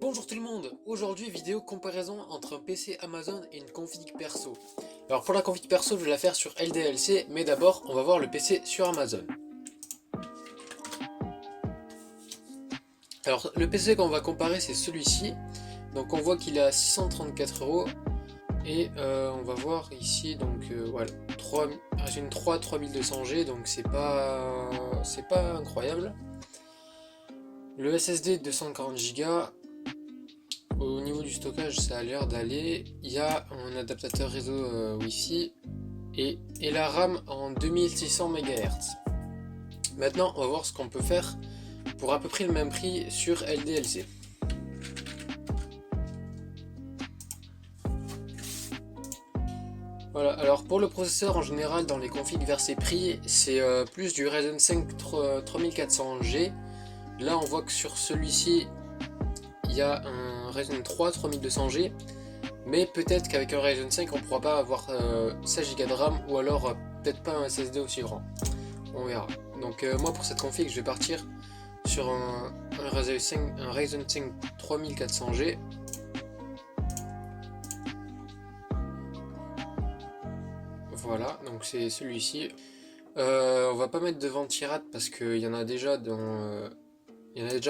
Bonjour tout le monde, aujourd'hui vidéo comparaison entre un PC Amazon et une config perso. Alors pour la config perso je vais la faire sur LDLC, mais d'abord on va voir le PC sur Amazon. Alors le PC qu'on va comparer c'est celui-ci, donc on voit qu'il est à 634 € et on va voir ici donc voilà, Ryzen 3 3200G, donc c'est pas incroyable. Le SSD 240 Go. Au niveau du stockage, ça a l'air d'aller. Il y a un adaptateur réseau Wi-Fi et la RAM en 2600 MHz. Maintenant, on va voir ce qu'on peut faire pour à peu près le même prix sur LDLC. Voilà, alors pour le processeur en général, dans les configs versés prix, c'est plus du Ryzen 5 3400G. Là, on voit que sur celui-ci, il y a un Ryzen 3 3200G. Mais peut-être qu'avec un Ryzen 5 on pourra pas avoir 16 Go de RAM ou alors peut-être pas un SSD aussi grand. On verra. Donc moi pour cette config je vais partir sur un Ryzen 5 3400G. Voilà, donc c'est celui-ci. On va pas mettre de ventirad parce qu'il y en a déjà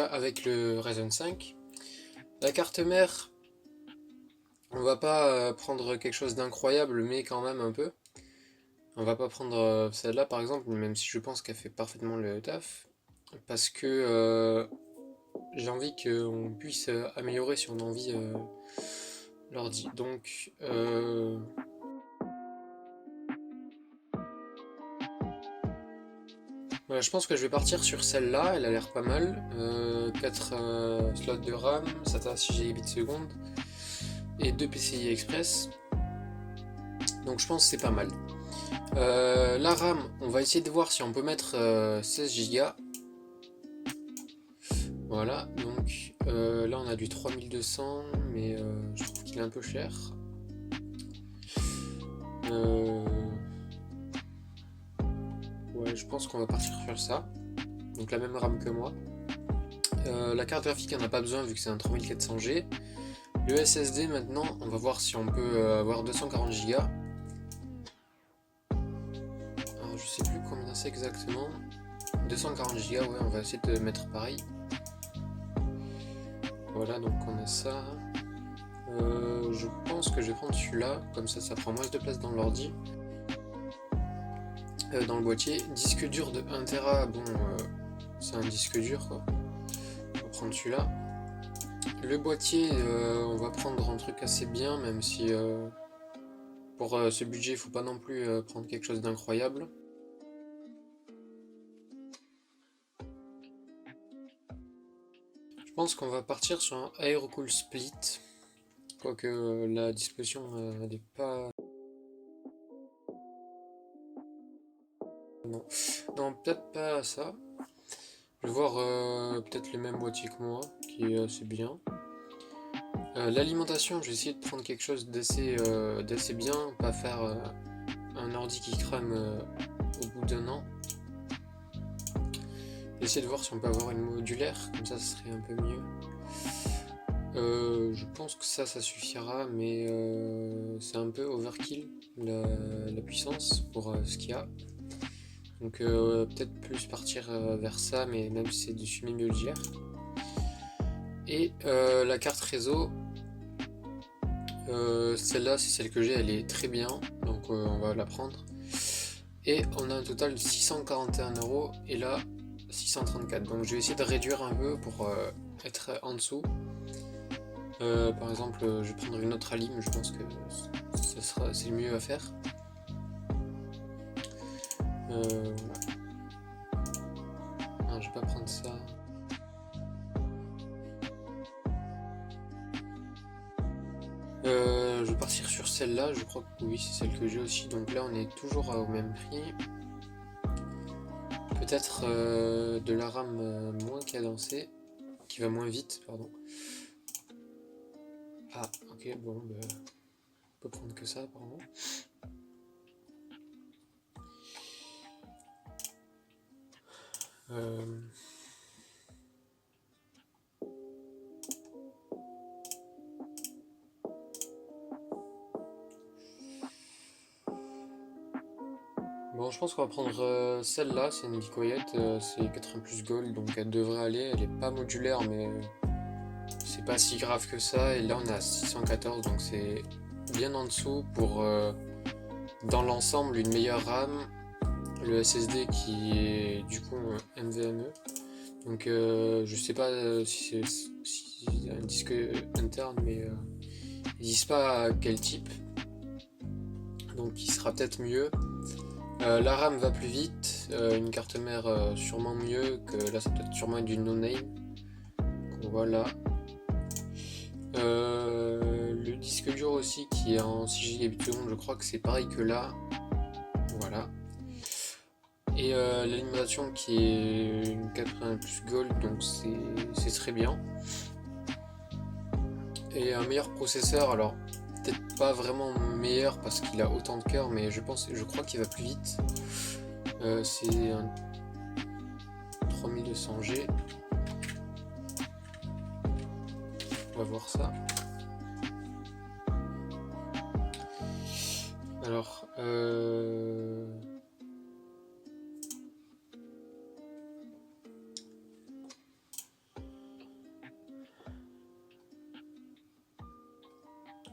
avec le Ryzen 5. La carte mère, on va pas prendre quelque chose d'incroyable, mais quand même un peu. On va pas prendre celle-là par exemple, même si je pense qu'elle fait parfaitement le taf. Parce que j'ai envie qu'on puisse améliorer si on a envie l'ordi. Donc voilà, je pense que je vais partir sur celle-là, elle a l'air pas mal. 4 slots de RAM, SATA 6 Gbps et 2 PCI Express. Donc je pense que c'est pas mal. La RAM, on va essayer de voir si on peut mettre 16 Go. Voilà, donc là on a du 3200, mais je trouve qu'il est un peu cher. Ouais, je pense qu'on va partir sur ça. Donc la même RAM que moi. La carte graphique, on n'a pas besoin vu que c'est un 3400G. Le SSD maintenant, on va voir si on peut avoir 240 Go. Alors je sais plus combien c'est exactement. 240 Go, ouais, on va essayer de mettre pareil. Voilà, donc on a ça. Je pense que je vais prendre celui-là, comme ça prend moins de place dans l'ordi. Dans le boîtier. Disque dur de 1 Tera, bon, c'est un disque dur quoi. On va prendre celui-là. Le boîtier, on va prendre un truc assez bien, même si pour ce budget, il faut pas non plus prendre quelque chose d'incroyable. Je pense qu'on va partir sur un Aerocool Split, quoique la disposition n'est pas... Non, non peut-être pas ça. Je vais voir peut-être le même boîtier que moi, qui est assez bien. L'alimentation, je vais essayer de prendre quelque chose d'assez bien, pas faire un ordi qui crame au bout d'un an. Essayer de voir si on peut avoir une modulaire, comme ça serait un peu mieux. Je pense que ça suffira, mais c'est un peu overkill la puissance pour ce qu'il y a. Donc peut-être plus partir vers ça, mais même si c'est du semi-modulaire. Et la carte réseau, celle-là c'est celle que j'ai, elle est très bien, donc on va la prendre. Et on a un total de 641 € et là 634. Donc je vais essayer de réduire un peu pour être en dessous. Par exemple, je vais prendre une autre alim, je pense que c'est le mieux à faire. Voilà. Non, je vais pas prendre ça. Je vais partir sur celle-là, je crois que oui, c'est celle que j'ai aussi. Donc là, on est toujours au même prix. Peut-être de la RAM moins cadencée, qui va moins vite, pardon. Ah, ok, bon, bah, on peut prendre que ça, apparemment. je pense qu'on va prendre celle-là, c'est une Dicoyette, c'est 80 plus gold, donc elle devrait aller, elle est pas modulaire, mais c'est pas si grave que ça, et là on est à 614, donc c'est bien en dessous pour, dans l'ensemble, une meilleure RAM, le SSD qui est du coup NVMe, donc je sais pas si c'est un disque interne, mais ils disent pas quel type, donc il sera peut-être mieux. La RAM va plus vite, une carte mère sûrement mieux, que là ça peut être sûrement du no-name, qu'on voit là. Le disque dur aussi qui est en 6 Go je crois que c'est pareil que là, voilà. Et l'alimentation qui est une 80 plus gold, donc c'est très bien. Et un meilleur processeur, alors peut-être pas vraiment meilleur parce qu'il a autant de cœur, mais je crois qu'il va plus vite. C'est un 3200G. On va voir ça. Alors,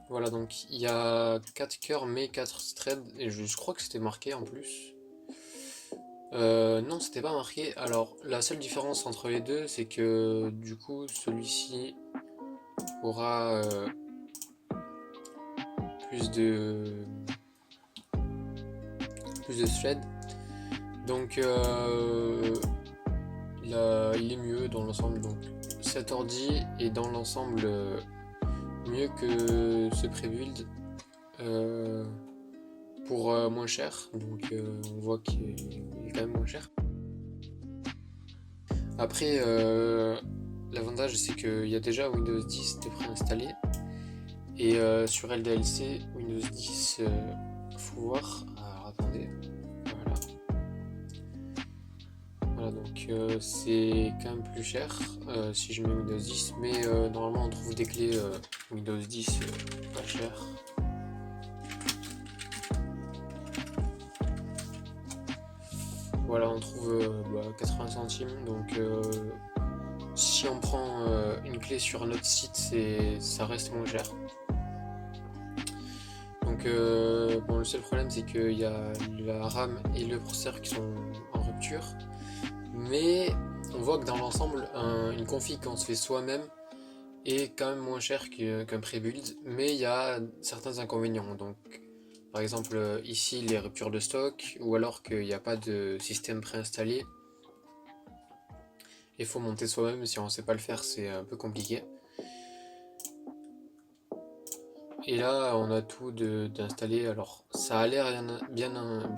voilà, donc il y a 4 cœurs mais 4 threads, et je crois que c'était marqué en plus. Non, c'était pas marqué. Alors, la seule différence entre les deux, c'est que du coup, celui-ci aura plus de threads. Donc, il est mieux dans l'ensemble. Donc, cet ordi est dans l'ensemble mieux que ce pré-build pour moins cher. Donc, on voit qu'il est quand même moins cher. Après, l'avantage c'est qu'il y a déjà Windows 10 de préinstallé. Et sur LDLC, Windows 10, faut voir. Alors attendez, voilà. Voilà, donc c'est quand même plus cher si je mets Windows 10, mais normalement on trouve des clés Windows 10 pas cher. Voilà, on trouve 80 centimes, donc si on prend une clé sur un autre site, ça reste moins cher. Donc bon, le seul problème c'est qu'il y a la RAM et le processeur qui sont en rupture, mais on voit que dans l'ensemble, une config qu'on se fait soi-même est quand même moins cher qu'un pré-build, mais il y a certains inconvénients. Donc par exemple ici les ruptures de stock, ou alors qu'il n'y a pas de système préinstallé. Il faut monter soi-même, si on ne sait pas le faire c'est un peu compliqué. Et là on a tout d'installer, alors ça a l'air bien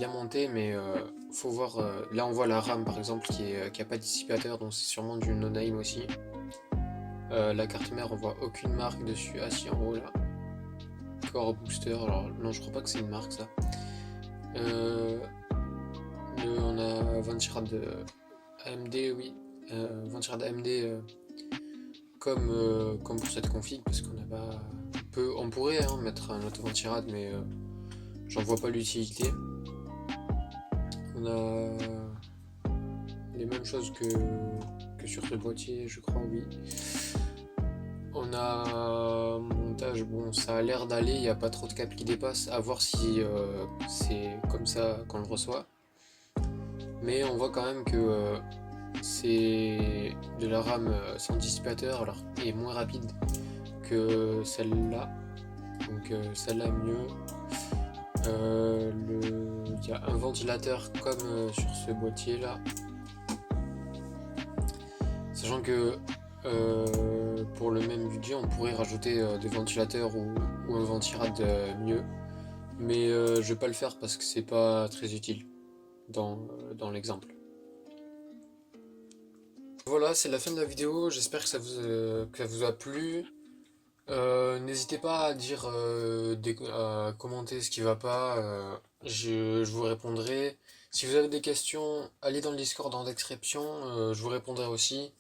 monté, mais faut voir, là on voit la RAM par exemple qui a pas de dissipateur, donc c'est sûrement du no-name aussi. La carte mère on voit aucune marque dessus, ah si en haut là, Core Booster, alors non je crois pas que c'est une marque ça. On a 20 Teraoctets de AMD, oui, 20 Teraoctets AMD comme pour cette config, parce qu'on n'a pas... On pourrait mettre un auto 20 Teraoctets, mais j'en vois pas l'utilité. On a les mêmes choses que sur ce boîtier, je crois, oui. On a montage, bon ça a l'air d'aller, il n'y a pas trop de câbles qui dépassent, à voir si c'est comme ça qu'on le reçoit. Mais on voit quand même que c'est de la RAM sans dissipateur, alors est moins rapide que celle-là, donc celle-là est mieux. Il y a un ventilateur comme sur ce boîtier là, sachant que pour le même budget on pourrait rajouter des ventilateurs ou un ventirad mieux, mais je vais pas le faire parce que c'est pas très utile dans l'exemple. Voilà, c'est la fin de la vidéo, j'espère que ça vous a plu. N'hésitez pas à dire, à commenter ce qui va pas, je vous répondrai. Si vous avez des questions, allez dans le Discord en description, je vous répondrai aussi.